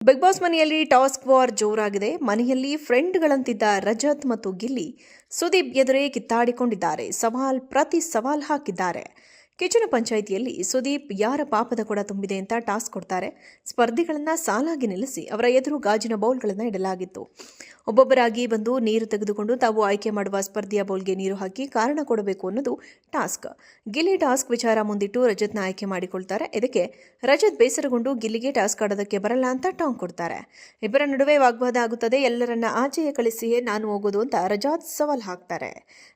Big boss ಮನೆಯಲ್ಲಿ task war ಜೋರಾಗಿದೆ. ಮನೆಯಲ್ಲಿ ಫ್ರೆಂಡ್ಗಳಂತಿದ್ದ ರಜತ್ ಮತ್ತು ಗಿಲ್ಲಿ ಸುದೀಪ್ ಎದುರೇ ಕಿತ್ತಾಡಿಕೊಂಡಿದ್ದಾರೆ. ಪ್ರತಿ ಸವಾಲ್ ಹಾಕಿದ್ದಾರೆ. ಕಿಚನ ಪಂಚಾಯಿತಿಯಲ್ಲಿ ಸುದೀಪ್ ಯಾರ ಪಾಪದ ಕೊಡ ತುಂಬಿದೆ ಅಂತ ಟಾಸ್ಕ್ ಕೊಡ್ತಾರೆ. ಸ್ಪರ್ಧಿಗಳನ್ನ ಸಾಲಾಗಿ ನಿಲ್ಲಿಸಿ ಅವರ ಎದುರು ಗಾಜಿನ ಬೌಲ್ಗಳನ್ನು ಇಡಲಾಗಿತ್ತು. ಒಬ್ಬೊಬ್ಬರಾಗಿ ಬಂದು ನೀರು ತೆಗೆದುಕೊಂಡು ತಾವು ಆಯ್ಕೆ ಮಾಡುವ ಸ್ಪರ್ಧಿಯ ಬೌಲ್ಗೆ ನೀರು ಹಾಕಿ ಕಾರಣ ಕೊಡಬೇಕು ಅನ್ನೋದು ಟಾಸ್ಕ್. ಗಿಲ್ಲಿ ಟಾಸ್ಕ್ ವಿಚಾರ ಮುಂದಿಟ್ಟು ರಜತ್ನ ಆಯ್ಕೆ ಮಾಡಿಕೊಳ್ತಾರೆ. ಇದಕ್ಕೆ ರಜತ್ ಬೇಸರಗೊಂಡು ಗಿಲ್ಲಿಗೆ ಟಾಸ್ಕ್ ಆಡೋದಕ್ಕೆ ಬರಲ್ಲ ಅಂತ ಟಾಂಗ್ ಕೊಡ್ತಾರೆ. ಇಬ್ಬರ ನಡುವೆ ವಾಗ್ವಾದ ಆಗುತ್ತದೆ. ಎಲ್ಲರನ್ನ ಆಚೆಗೆ ಕಳಿಸಿಯೇ ನಾನು ಹೋಗೋದು ಅಂತ ರಜತ್ ಸವಾಲ್ ಹಾಕ್ತಾರೆ.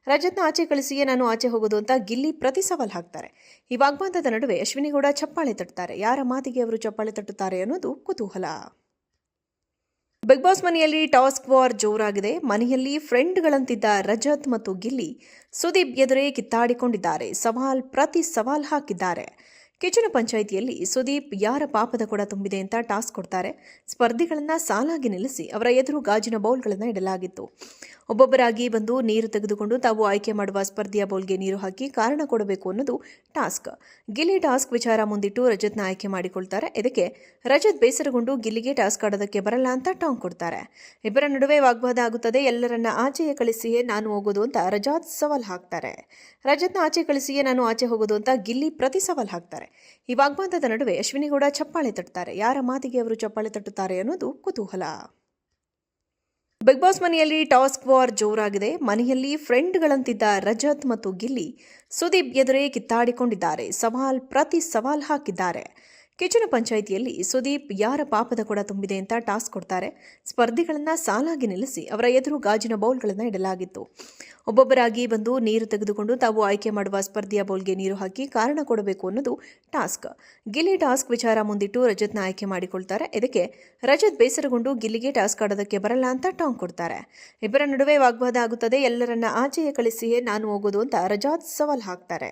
ರಜತ್ನ ಆಚೆ ಕಳಿಸಿಯೇ ನಾನು ಆಚೆ ಹೋಗೋದು ಅಂತ ಗಿಲ್ಲಿ ಪ್ರತಿ ಸವಾಲ್ ಹಾಕ್ತಾರೆ. ಈ ವಾಗ್ವಾದದ ನಡುವೆ ಅಶ್ವಿನಿ ಗೌಡ ಚಪ್ಪಾಳೆ ತಟ್ಟುತ್ತಾರೆ. ಯಾರ ಮಾತಿಗೆ ಅವರು ಚಪ್ಪಾಳೆ ತಟ್ಟುತ್ತಾರೆ ಅನ್ನೋದು ಕುತೂಹಲ. ಬಿಗ್ ಬಾಸ್ ಮನೆಯಲ್ಲಿ ಟಾಸ್ಕ್ ವಾರ್ ಜೋರಾಗಿದೆ. ಮನೆಯಲ್ಲಿ ಫ್ರೆಂಡ್ಗಳಂತಿದ್ದ ರಜತ್ ಮತ್ತು ಗಿಲ್ಲಿ ಸುದೀಪ್ ಎದುರೇ ಕಿತ್ತಾಡಿಕೊಂಡಿದ್ದಾರೆ. ಪ್ರತಿ ಸವಾಲ್ ಹಾಕಿದ್ದಾರೆ. ಕಿಚನ ಪಂಚಾಯಿತಿಯಲ್ಲಿ ಸುದೀಪ್ ಯಾರ ಪಾಪದ ಕೊಡ ತುಂಬಿದೆ ಅಂತ ಟಾಸ್ಕ್ ಕೊಡ್ತಾರೆ. ಸ್ಪರ್ಧಿಗಳನ್ನ ಸಾಲಾಗಿ ನಿಲ್ಲಿಸಿ ಅವರ ಎದುರು ಗಾಜಿನ ಬೌಲ್ಗಳನ್ನು ಇಡಲಾಗಿತ್ತು. ಒಬ್ಬೊಬ್ಬರಾಗಿ ಬಂದು ನೀರು ತೆಗೆದುಕೊಂಡು ತಾವು ಆಯ್ಕೆ ಮಾಡುವ ಸ್ಪರ್ಧಿಯ ಬೌಲ್ಗೆ ನೀರು ಹಾಕಿ ಕಾರಣ ಕೊಡಬೇಕು ಅನ್ನೋದು ಟಾಸ್ಕ್. ಗಿಲ್ಲಿ ಟಾಸ್ಕ್ ವಿಚಾರ ಮುಂದಿಟ್ಟು ರಜತ್ನ ಆಯ್ಕೆ ಮಾಡಿಕೊಳ್ತಾರೆ. ಇದಕ್ಕೆ ರಜತ್ ಬೇಸರಗೊಂಡು ಗಿಲ್ಲಿಗೆ ಟಾಸ್ಕ್ ಆಡೋದಕ್ಕೆ ಬರಲ್ಲ ಅಂತ ಟಾಂಗ್ ಕೊಡ್ತಾರೆ. ಇಬ್ಬರ ನಡುವೆ ವಾಗ್ವಾದ ಆಗುತ್ತದೆ. ಎಲ್ಲರನ್ನ ಆಚೆಗೆ ಕಳಿಸಿಯೇ ನಾನು ಹೋಗೋದು ಅಂತ ರಜತ್ ಸವಾಲ್ ಹಾಕ್ತಾರೆ. ರಜತ್ನ ಆಚೆ ಕಳಿಸಿಯೇ ನಾನು ಆಚೆ ಹೋಗೋದು ಅಂತ ಗಿಲ್ಲಿ ಪ್ರತಿ ಸವಾಲ್ ಹಾಕ್ತಾರೆ. ಈ ವಾಗ್ವಾದದ ನಡುವೆ ಅಶ್ವಿನಿ ಗೌಡ ಚಪ್ಪಾಳೆ ತಟ್ಟುತ್ತಾರೆ. ಯಾರ ಮಾತಿಗೆ ಅವರು ಚಪ್ಪಾಳೆ ತಟ್ಟುತ್ತಾರೆ ಅನ್ನೋದು ಕುತೂಹಲ. ಬಿಗ್ ಬಾಸ್ ಮನೆಯಲ್ಲಿ ಟಾಸ್ಕ್ ವಾರ್ ಜೋರಾಗಿದೆ. ಮನೆಯಲ್ಲಿ ಫ್ರೆಂಡ್ಗಳಂತಿದ್ದ ರಜತ್ ಮತ್ತು ಗಿಲ್ಲಿ ಸುದೀಪ್ ಎದುರೇ ಕಿತ್ತಾಡಿಕೊಂಡಿದ್ದಾರೆ. ಪ್ರತಿ ಸವಾಲ್ ಹಾಕಿದ್ದಾರೆ. ಕಿಚನ ಪಂಚಾಯಿತಿಯಲ್ಲಿ ಸುದೀಪ್ ಯಾರ ಪಾಪದ ಕೊಡ ತುಂಬಿದೆ ಅಂತ ಟಾಸ್ಕ್ ಕೊಡ್ತಾರೆ. ಸ್ಪರ್ಧಿಗಳನ್ನ ಸಾಲಾಗಿ ನಿಲ್ಲಿಸಿ ಅವರ ಎದುರು ಗಾಜಿನ ಬೌಲ್ಗಳನ್ನು ಇಡಲಾಗಿತ್ತು. ಒಬ್ಬೊಬ್ಬರಾಗಿ ಬಂದು ನೀರು ತೆಗೆದುಕೊಂಡು ತಾವು ಆಯ್ಕೆ ಮಾಡುವ ಸ್ಪರ್ಧಿಯ ಬೌಲ್ಗೆ ನೀರು ಹಾಕಿ ಕಾರಣ ಕೊಡಬೇಕು ಅನ್ನೋದು ಟಾಸ್ಕ್. ಗಿಲ್ಲಿ ಟಾಸ್ಕ್ ವಿಚಾರ ಮುಂದಿಟ್ಟು ರಜತ್ನ ಆಯ್ಕೆ ಮಾಡಿಕೊಳ್ತಾರೆ. ಇದಕ್ಕೆ ರಜತ್ ಬೇಸರಗೊಂಡು ಗಿಲ್ಲಿಗೆ ಟಾಸ್ಕ್ ಆಡೋದಕ್ಕೆ ಬರಲ್ಲ ಅಂತ ಟಾಂಗ್ ಕೊಡ್ತಾರೆ. ಇಬ್ಬರ ನಡುವೆ ವಾಗ್ವಾದ ಆಗುತ್ತದೆ. ಎಲ್ಲರನ್ನ ಆಚೆಗೆ ಕಳಿಸಿಯೇ ನಾನು ಹೋಗೋದು ಅಂತ ರಜತ್ ಸವಾಲ್ ಹಾಕ್ತಾರೆ.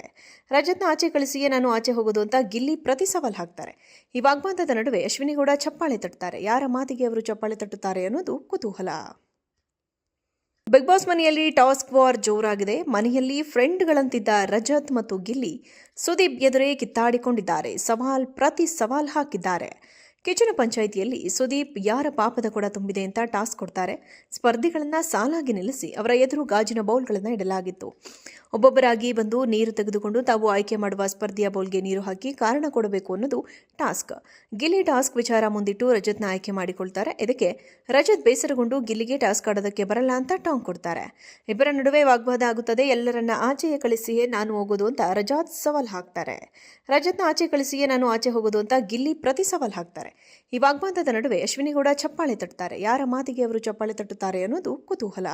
ರಜತ್ನ ಆಚೆ ಕಳಿಸಿಯೇ ನಾನು ಆಚೆ ಹೋಗೋದು ಅಂತ ಗಿಲ್ಲಿ ಪ್ರತಿ ಸವಾಲ್ ಹಾಕ್ತಾರೆ. ಈ ವಾಗ್ವಾದದ ನಡುವೆ ಅಶ್ವಿನಿ ಗೌಡ ಚಪ್ಪಾಳೆ ತಟ್ಟುತ್ತಾರೆ. ಯಾರ ಮಾತಿಗೆ ಅವರು ಚಪ್ಪಾಳೆ ತಟ್ಟುತ್ತಾರೆ ಅನ್ನೋದು ಕುತೂಹಲ. ಬಿಗ್ ಬಾಸ್ ಮನೆಯಲ್ಲಿ ಟಾಸ್ಕ್ ವಾರ್ ಜೋರಾಗಿದೆ. ಮನೆಯಲ್ಲಿ ಫ್ರೆಂಡ್ಗಳಂತಿದ್ದ ರಜತ್ ಮತ್ತು ಗಿಲ್ಲಿ ಸುದೀಪ್ ಎದುರೇ ಕಿತ್ತಾಡಿಕೊಂಡಿದ್ದಾರೆ. ಪ್ರತಿ ಸವಾಲ್ ಹಾಕಿದ್ದಾರೆ. ಕಿಚನ ಪಂಚಾಯಿತಿಯಲ್ಲಿ ಸುದೀಪ್ ಯಾರ ಪಾಪದ ಕೊಡ ತುಂಬಿದೆ ಅಂತ ಟಾಸ್ಕ್ ಕೊಡ್ತಾರೆ. ಸ್ಪರ್ಧಿಗಳನ್ನ ಸಾಲಾಗಿ ನಿಲ್ಲಿಸಿ ಅವರ ಎದುರು ಗಾಜಿನ ಬೌಲ್ಗಳನ್ನು ಇಡಲಾಗಿತ್ತು. ಒಬ್ಬೊಬ್ಬರಾಗಿ ಬಂದು ನೀರು ತೆಗೆದುಕೊಂಡು ತಾವು ಆಯ್ಕೆ ಮಾಡುವ ಸ್ಪರ್ಧಿಯ ಬೌಲ್ಗೆ ನೀರು ಹಾಕಿ ಕಾರಣ ಕೊಡಬೇಕು ಅನ್ನೋದು ಟಾಸ್ಕ್. ಗಿಲ್ಲಿ ಟಾಸ್ಕ್ ವಿಚಾರ ಮುಂದಿಟ್ಟು ರಜತ್ನ ಆಯ್ಕೆ ಮಾಡಿಕೊಳ್ತಾರೆ. ಇದಕ್ಕೆ ರಜತ್ ಬೇಸರಗೊಂಡು ಗಿಲ್ಲಿಗೆ ಟಾಸ್ಕ್ ಆಡೋದಕ್ಕೆ ಬರಲ್ಲ ಅಂತ ಟಾಂಗ್ ಕೊಡ್ತಾರೆ. ಇಬ್ಬರ ನಡುವೆ ವಾಗ್ವಾದ ಆಗುತ್ತದೆ. ಎಲ್ಲರನ್ನ ಆಚೆಗೆ ಕಳಿಸಿಯೇ ನಾನು ಹೋಗೋದು ಅಂತ ರಜತ್ ಸವಾಲ್ ಹಾಕ್ತಾರೆ. ರಜತ್ನ ಆಚೆ ಕಳಿಸಿಯೇ ನಾನು ಆಚೆ ಹೋಗೋದು ಅಂತ ಗಿಲ್ಲಿ ಪ್ರತಿ ಸವಾಲ್ ಹಾಕ್ತಾರೆ. ಈ ವಾಗ್ವಾದದ ನಡುವೆ ಅಶ್ವಿನಿ ಗೌಡ ಚಪ್ಪಾಳೆ ತಟ್ಟುತ್ತಾರೆ. ಯಾರ ಮಾತಿಗೆ ಅವರು ಚಪ್ಪಾಳೆ ತಟ್ಟುತ್ತಾರೆ ಅನ್ನೋದು ಕುತೂಹಲ.